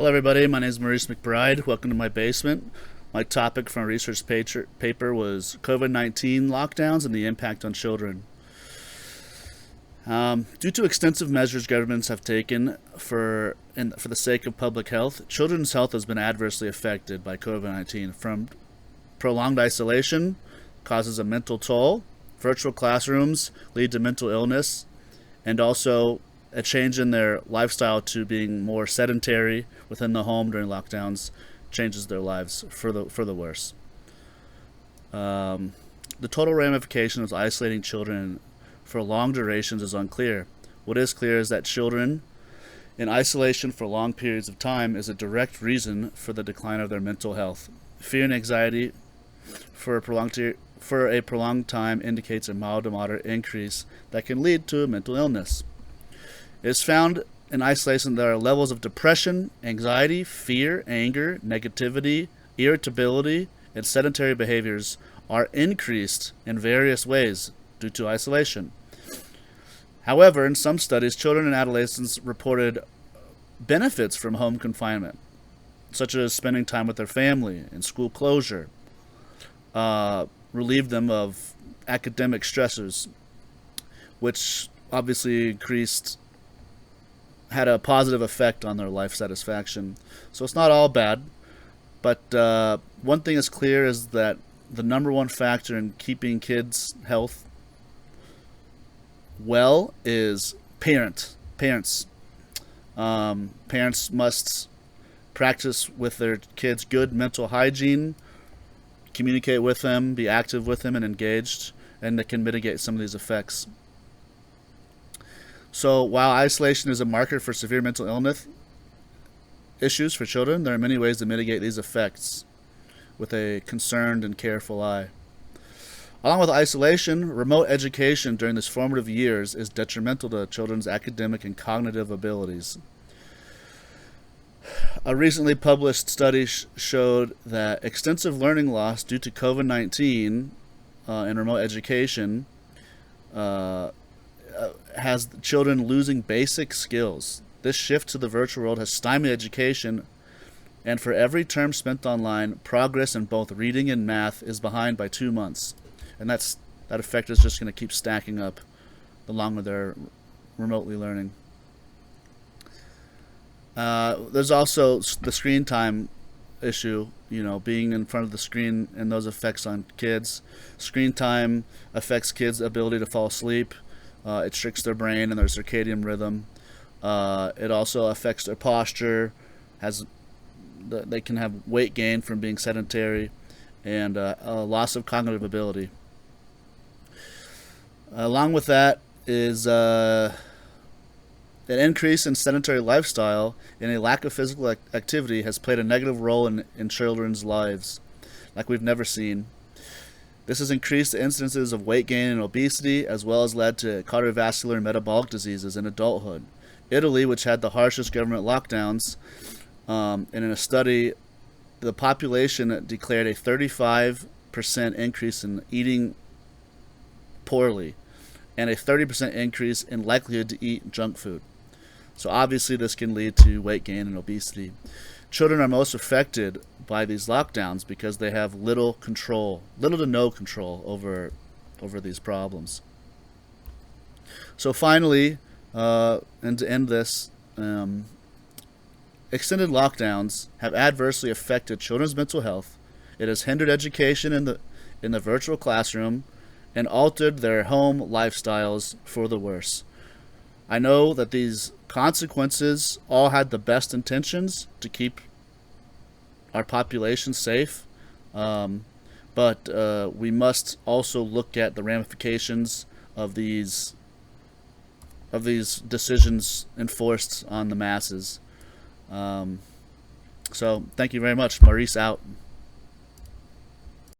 Hello everybody, my name is Maurice McBride. Welcome to my basement. My topic from a research paper was COVID-19 lockdowns and the impact on children. Due to extensive measures governments have taken for the sake of public health, children's health has been adversely affected by COVID-19. From prolonged isolation causes a mental toll, virtual classrooms lead to mental illness, and also a change in their lifestyle to being more sedentary within the home during lockdowns changes their lives for the worse. The total ramification of isolating children for long durations is unclear. What is clear is that children in isolation for long periods of time is a direct reason for the decline of their mental health. Fear and anxiety for a prolonged time indicates a mild to moderate increase that can lead to a mental illness. It is found in isolation there are levels of depression, anxiety, fear, anger, negativity, irritability, and sedentary behaviors are increased in various ways due to isolation. However, in some studies, children and adolescents reported benefits from home confinement, such as spending time with their family and school closure, relieved them of academic stressors, which obviously had a positive effect on their life satisfaction. So it's not all bad, but one thing is clear is that the number one factor in keeping kids' health well is parents. Parents must practice with their kids good mental hygiene, communicate with them, be active with them and engaged, and that can mitigate some of these effects. So while isolation is a marker for severe mental illness issues for children, there are many ways to mitigate these effects with a concerned and careful eye. Along with isolation, remote education during these formative years is detrimental to children's academic and cognitive abilities. A recently published study showed that extensive learning loss due to COVID-19 in remote education has children losing basic skills. This shift to the virtual world has stymied education, and for every term spent online, progress in both reading and math is behind by 2 months. And that effect is just going to keep stacking up the longer they're remotely learning. There's also the screen time issue, being in front of the screen and those effects on kids. Screen time affects kids' ability to fall asleep. It tricks their brain and their circadian rhythm. It also affects their posture. They can have weight gain from being sedentary, and a loss of cognitive ability. Along with that is an increase in sedentary lifestyle and a lack of physical activity has played a negative role in children's lives like we've never seen. This has increased the incidences of weight gain and obesity, as well as led to cardiovascular and metabolic diseases in adulthood. Italy, which had the harshest government lockdowns, and in a study, the population declared a 35% increase in eating poorly and a 30% increase in likelihood to eat junk food. So obviously this can lead to weight gain and obesity. Children are most affected by these lockdowns because they have little to no control over these problems. So finally, and to end this, extended lockdowns have adversely affected children's mental health. It has hindered education in the virtual classroom and altered their home lifestyles for the worse. I know that these consequences all had the best intentions to keep our population safe, but we must also look at the ramifications of these decisions enforced on the masses. So thank you very much. Maurice out.